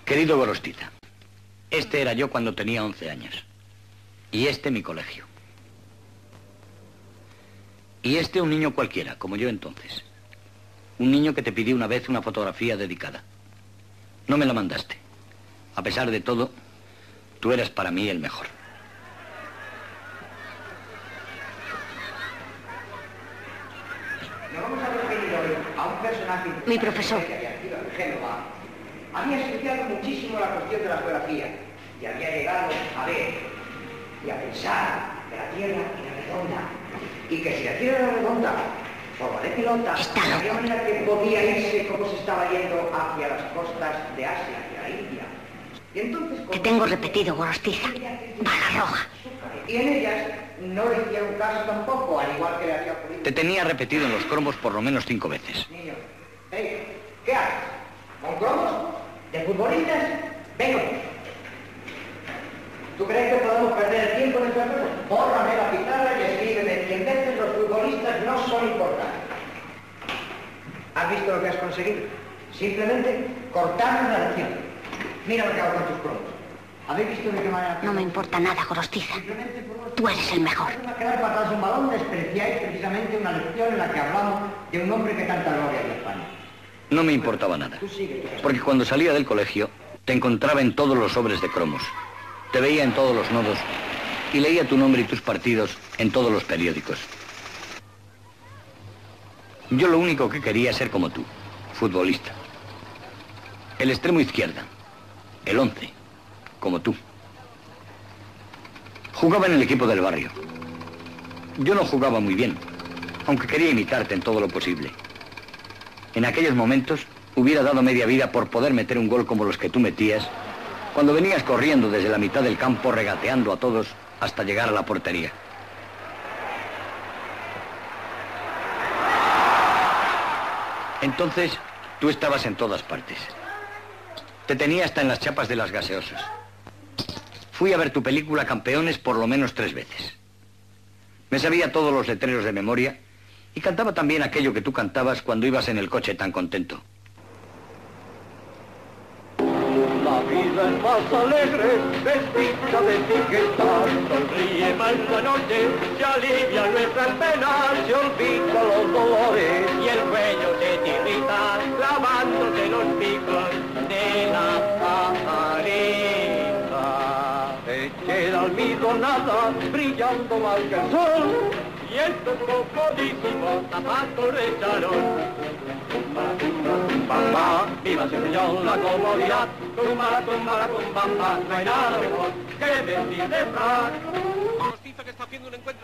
Querido Gorostiza, este era yo cuando tenía 11 años. Y este mi colegio. Y este un niño cualquiera, como yo entonces. Un niño que te pidió una vez una fotografía dedicada. No me la mandaste. A pesar de todo, tú eras para mí el mejor. Nos vamos a referir hoy a un personaje... Mi profesor. Génova. Había estudiado muchísimo la cuestión de la geografía y había llegado a ver y a pensar que la Tierra era redonda y que si la Tierra era redonda, forma de pelota, de la manera que podía irse como se estaba yendo hacia las costas de Asia, hacia la India. Y entonces, te tengo repetido, Gorostiza. Bala roja. Y en ellas no le hicieron caso tampoco, al igual que le había ocurrido. Te tenía repetido en los cromos por lo menos 5 veces. Niño, hey, ¿qué haces? ¿Con cromos? ¿De futbolistas? Venga. ¿Tú crees que podemos perder el tiempo en estas cosas? Bórrame la pizarra y escríbeme 100 veces los futbolistas no son importantes. ¿Has visto lo que has conseguido? Simplemente cortarnos la lección. Mira lo que hago con tus cromos. ¿Habéis visto de qué manera? No me importa nada, Gorostiza. Tú eres el mejor. A quedar patadas un balón, despreciáis precisamente una lección en la que hablamos de un hombre que tanta gloria dio a España. No me importaba nada, porque cuando salía del colegio te encontraba en todos los sobres de cromos, te veía en todos los nodos y leía tu nombre y tus partidos en todos los periódicos. Yo lo único que quería es ser como tú, futbolista. El extremo izquierda, el 11, como tú. Jugaba en el equipo del barrio. Yo no jugaba muy bien, aunque quería imitarte en todo lo posible. En aquellos momentos hubiera dado media vida por poder meter un gol como los que tú metías cuando venías corriendo desde la mitad del campo regateando a todos hasta llegar a la portería. Entonces, tú estabas en todas partes. Te tenía hasta en las chapas de las gaseosas. Fui a ver tu película Campeones por lo menos 3 veces. Me sabía todos los letreros de memoria y cantaba también aquello que tú cantabas cuando ibas en el coche tan contento. La vida es más alegre, vestida de etiquetas, sonríe más la noche, se alivia nuestras penas, se olvida los dolores y el cuello se te irrita, clavándote los picos de la pajarita. Te queda almidonada, brillando más que el sol, y estos comodísimos zapatos de charol. Viva señor la comodidad, tumba, tumba, tumba, no hay nada mejor que decir de frac.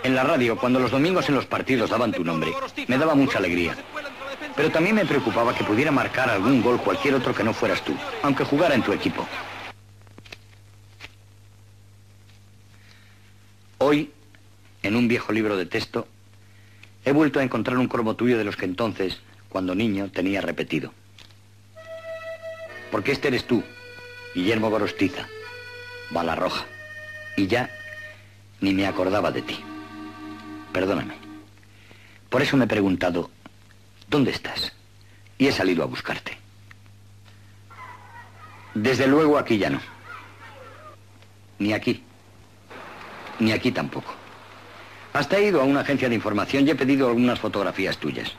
En la radio, cuando los domingos en los partidos daban tu nombre, me daba mucha alegría. Pero también me preocupaba que pudiera marcar algún gol cualquier otro que no fueras tú, aunque jugara en tu equipo. Hoy, en un viejo libro de texto, he vuelto a encontrar un cromo tuyo de los que entonces, cuando niño, tenía repetido. Porque este eres tú, Guillermo Gorostiza, bala roja. Y ya ni me acordaba de ti. Perdóname. Por eso me he preguntado, ¿dónde estás? Y he salido a buscarte. Desde luego aquí ya no. Ni aquí. Ni aquí tampoco. Hasta he ido a una agencia de información y he pedido algunas fotografías tuyas.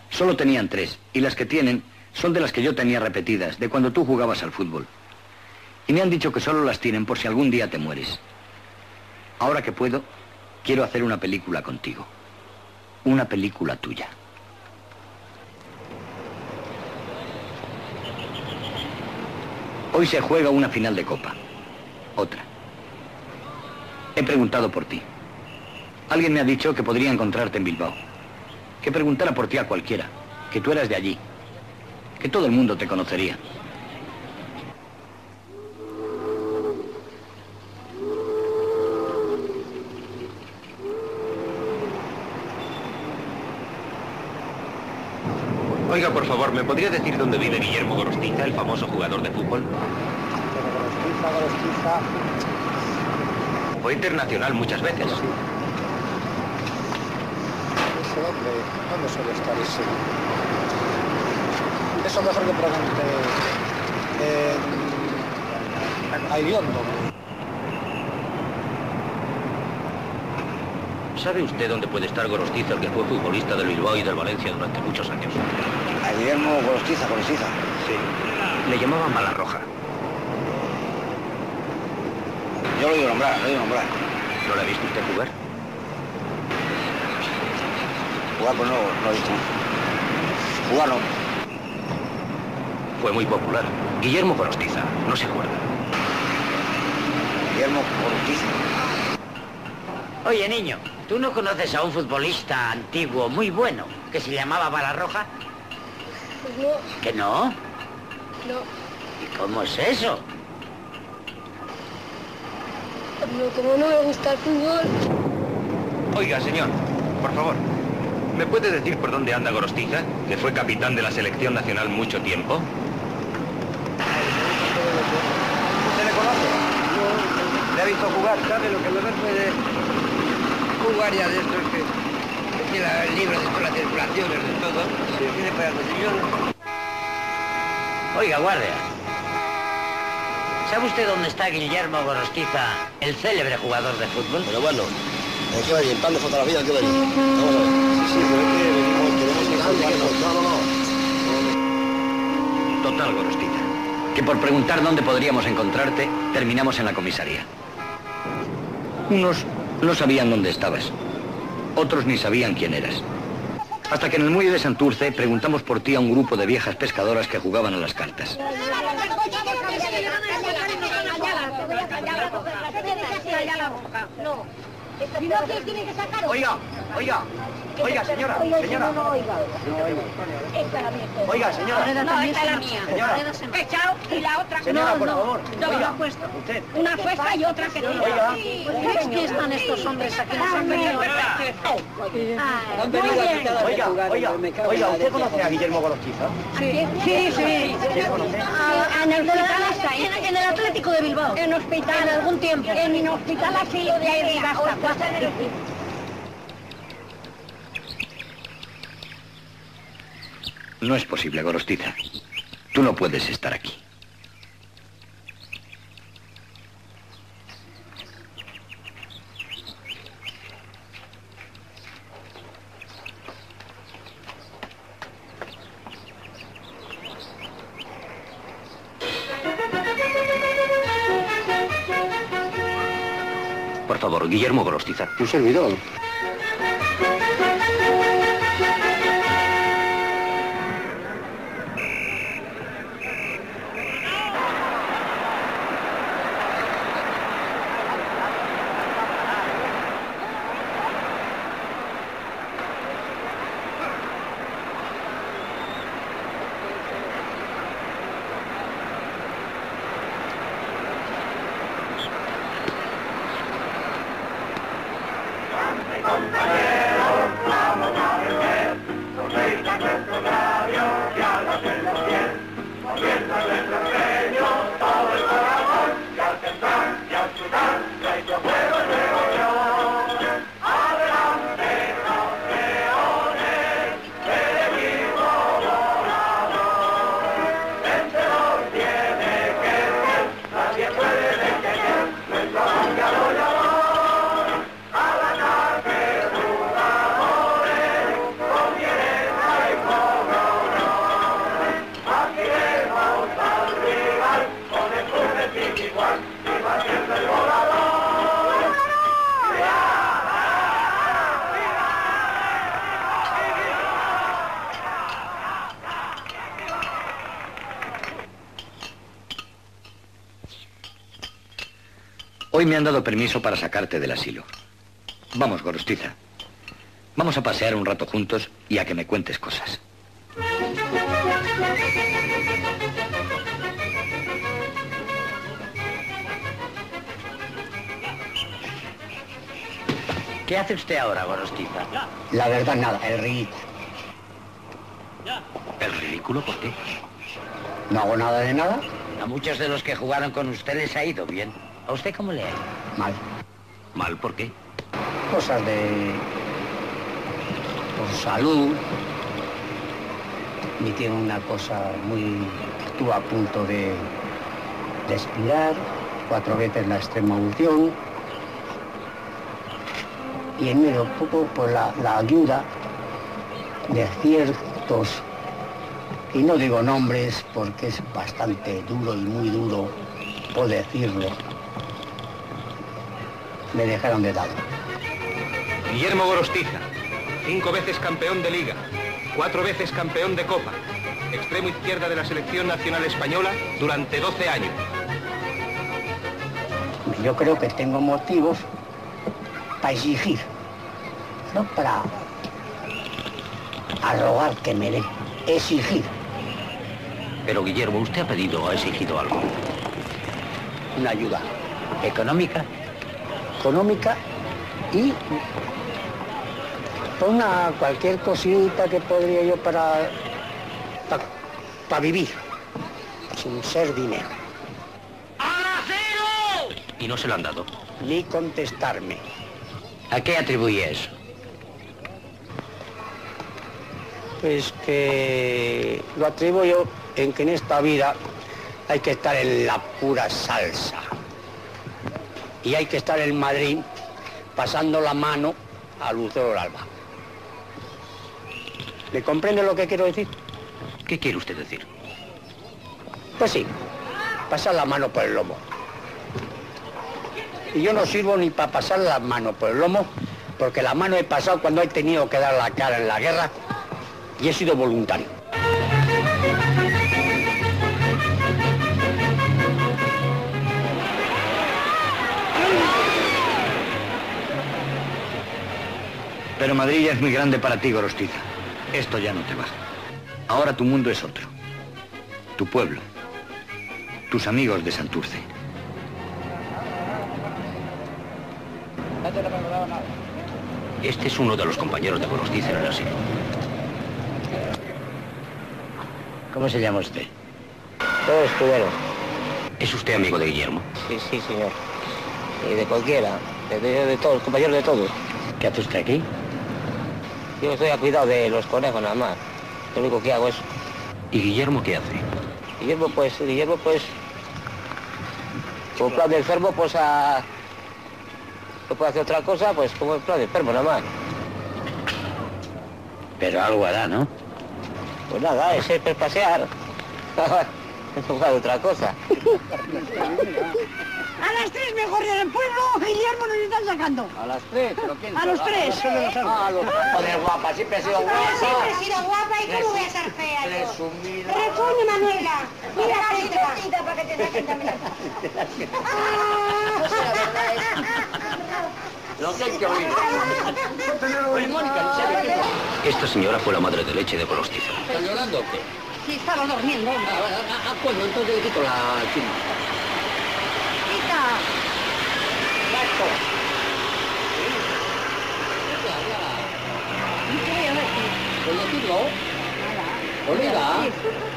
Solo tenían 3, y las que tienen son de las que yo tenía repetidas, de cuando tú jugabas al fútbol. Y me han dicho que solo las tienen por si algún día te mueres. Ahora que puedo, quiero hacer una película contigo. Una película tuya. Hoy se juega una final de Copa. Otra. He preguntado por ti. Alguien me ha dicho que podría encontrarte en Bilbao. Que preguntara por ti a cualquiera. Que tú eras de allí. Que todo el mundo te conocería. Oiga, por favor, ¿me podría decir dónde vive Guillermo Gorostiza, el famoso jugador de fútbol? Gorostiza. Fue internacional muchas veces. Sí. ¿Dónde suele estar ese? Eso mejor que pregunte a Iriondo. ¿Sabe usted dónde puede estar Gorostiza, el que fue futbolista del Bilbao y del Valencia durante muchos años? A Guillermo Gorostiza. Sí. Le llamaban Balarroja. Yo lo he oído nombrar. ¿No le ha visto usted jugar? Jugar pues no lo he visto. Jugar no. Fue muy popular. Guillermo Gorostiza, no se acuerda. Guillermo Gorostiza. Oye, niño, ¿tú no conoces a un futbolista antiguo muy bueno que se llamaba Balarroja? Pues no. ¿Que no? No. ¿Y cómo es eso? No, como no me gusta el fútbol. Oiga, señor, por favor, ¿me puede decir por dónde anda Gorostiza, que fue capitán de la selección nacional mucho tiempo? ¿Usted le conoce? No. ¿Le ha visto jugar? ¿Sabe lo que me puede jugar ya de estos que tiene el libro de todas las circulaciones, de todo? Sí. Tiene para los millones. Oiga, guardia. ¿Sabe usted dónde está Guillermo Gorostiza, el célebre jugador de fútbol? Pero bueno, ¿en qué va bien? ¿Plan de fotografía? ¿En qué va bien? Vamos a ver. Sí, pero es que venimos, queremos que No. Total, Gorostiza, que por preguntar dónde podríamos encontrarte, terminamos en la comisaría. Unos no sabían dónde estabas, otros ni sabían quién eras. Hasta que en el muelle de Santurce preguntamos por ti a un grupo de viejas pescadoras que jugaban a las cartas. No. Oiga, señora. Oiga, señora. No, esta es la mía. Señora. Echao y la otra. Señora, por favor. Yo Oiga, lo he puesto. usted. Una fuesta y otra que tira. Oiga. ¿Crees que están estos hombres aquí? Nos han venido. Han venido a quitar a jugar. Oiga, ¿usted conoce a Guillermo Gorostiza? Sí. ¿Qué conoce? En el hospital está ahí. En el Atlético de Bilbao. En hospital. En algún tiempo. En el hospital asilo de ahí basta. No es posible, Gorostiza. Tú no puedes estar aquí. Por favor, Guillermo Gorostiza. Un servidor. Hoy me han dado permiso para sacarte del asilo. Vamos, Gorostiza. Vamos a pasear un rato juntos y a que me cuentes cosas. ¿Qué hace usted ahora, Gorostiza? La verdad, nada, el ridículo. ¿El ridículo por qué? No hago nada de nada. A muchos de los que jugaron con usted les ha ido bien. ¿A usted cómo le ha ido? Mal. ¿Mal por qué? Cosas de... por salud. Me tiene una cosa muy... Estuve a punto de expirar. 4 veces la extrema unción. Y en medio poco pues la ayuda de ciertos, y no digo nombres porque es bastante duro y muy duro por decirlo, me dejaron de lado. Guillermo Gorostiza, 5 veces campeón de Liga, 4 veces campeón de Copa, extremo izquierda de la Selección Nacional Española durante 12 años. Yo creo que tengo motivos para exigir, no para rogar que me dé, exigir. Pero Guillermo, usted ha pedido o ha exigido algo. Una ayuda ¿Económica? económica y cualquier cosita que podría yo para vivir, sin ser dinero. ¿Y no se lo han dado? Ni contestarme. ¿A qué atribuye eso? Pues que lo atribuyo en que en esta vida hay que estar en la pura salsa. Y hay que estar en Madrid pasando la mano a Lucero del Alba. ¿Me comprende lo que quiero decir? ¿Qué quiere usted decir? Pues sí, pasar la mano por el lomo. Y yo no sirvo ni para pasar la mano por el lomo, porque la mano he pasado cuando he tenido que dar la cara en la guerra y he sido voluntario. Pero Madrid ya es muy grande para ti, Gorostiza. Esto ya no te va. Ahora tu mundo es otro. Tu pueblo. Tus amigos de Santurce. Este es uno de los compañeros de Gorostiza en el asilo. ¿Cómo se llama usted? Todo Escudero. ¿Es usted amigo de Guillermo? Sí, sí, señor. Y de cualquiera, de todos, compañeros de todos. ¿Qué hace usted aquí? Yo estoy a cuidado de los conejos nada más. Lo único que hago es... ¿Y Guillermo qué hace? Guillermo pues, como plan de enfermo, pues no puede hacer otra cosa, pues como el plan de enfermo nada más. Pero algo hará, ¿no? Pues nada, es pasear. No puede hacer otra cosa. A las 3 me corren el pueblo, Guillermo nos están sacando. ¿A las 3? ¿Pero quién? A los 3. Joder, guapa, siempre he sido guapa. Siempre he sido guapa y cómo voy a ser fea yo. Presumida. Responde, Manuela. Mira la cita para que te saquen también. Lo que hay que oír. Oye, Mónica, ¿en serio qué pasa? Esta señora fue la madre de leche de Gorostiza. ¿Estás llorando o qué? Sí, estaba durmiendo. Bueno, entonces le quito la chima. Quita. ¿Puedo decirlo? Olga,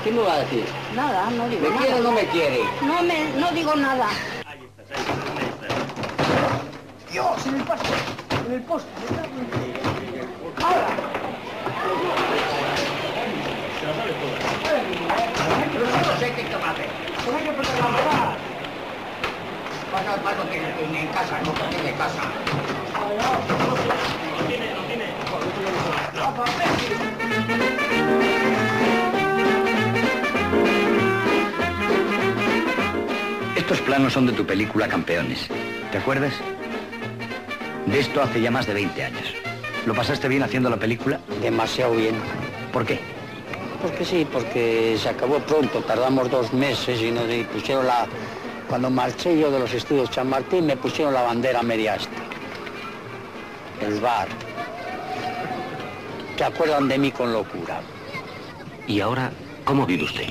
¿qué me va a decir? Nada, no digo ¿Me nada. quiere o no me quiere? No digo nada. Dios, en el poste. En el poste. Ahora. No sé qué va a hacer. Pues hay que poner la mamá. Vas a tener en casa, no tiene casa. Estos planos son de tu película Campeones. ¿Te acuerdas? De esto hace ya más de 20 años. ¿Lo pasaste bien haciendo la película? Demasiado bien. ¿Por qué? Porque sí, porque se acabó pronto, tardamos 2 meses y nos pusieron la... Cuando marché yo de los estudios Chamartín me pusieron la bandera media asta. El bar. Se acuerdan de mí con locura. ¿Y ahora cómo vive usted?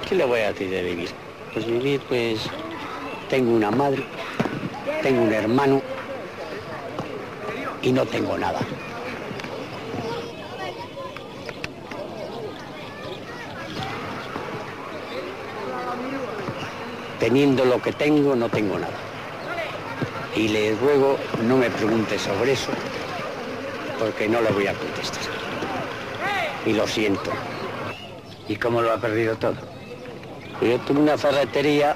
¿Qué le voy a decir de vivir? Pues vivir, pues... Tengo una madre, tengo un hermano y no tengo nada. Teniendo lo que tengo, no tengo nada. Y le ruego, no me pregunte sobre eso, porque no le voy a contestar. Y lo siento. ¿Y cómo lo ha perdido todo? Yo tuve una ferretería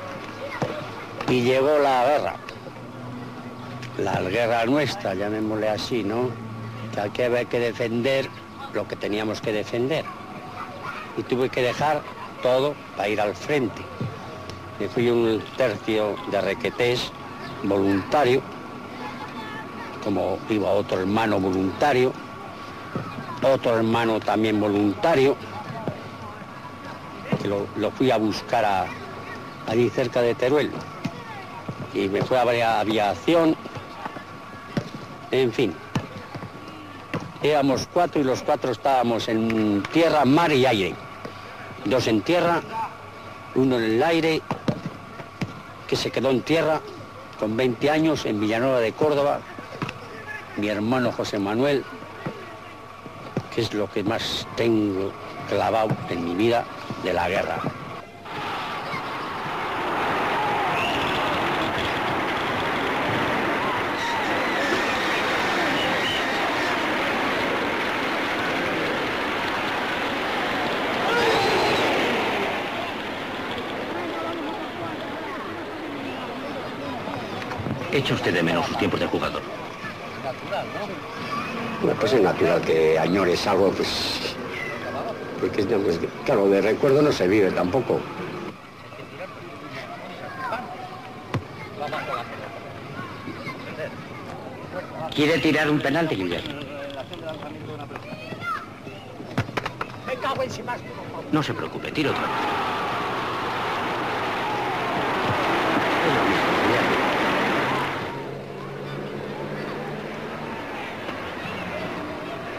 Y llegó la guerra. La guerra nuestra, llamémosle así, ¿no? Que aquí había que defender lo que teníamos que defender. Y tuve que dejar todo para ir al frente. Me fui un tercio de requetés voluntario, como iba otro hermano voluntario, otro hermano también voluntario, que lo fui a buscar allí cerca de Teruel. Y me fue a aviación, en fin. Éramos 4 y los 4 estábamos en tierra, mar y aire. 2 en tierra, 1 en el aire, que se quedó en tierra con 20 años en Villanueva de Córdoba, mi hermano José Manuel, que es lo que más tengo clavado en mi vida de la guerra. ¿Echa usted de menos sus tiempos de jugador? Bueno, pues es natural que añores algo, pues... Porque, pues, claro, de recuerdo no se vive tampoco. ¿Quiere tirar un penalti, Guillermo? No se preocupe, tiro otra vez.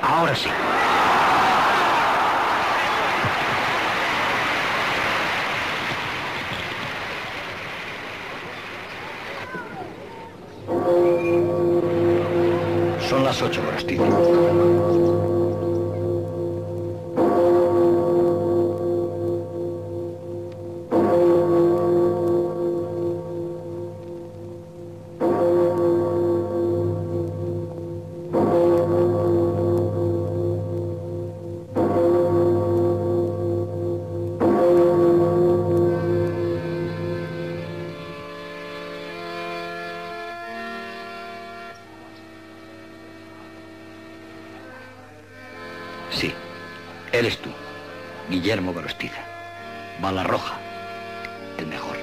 Ahora sí. Son las 8, Gorostiza. Sí, eres tú, Guillermo Gorostiza. Bala roja, el mejor.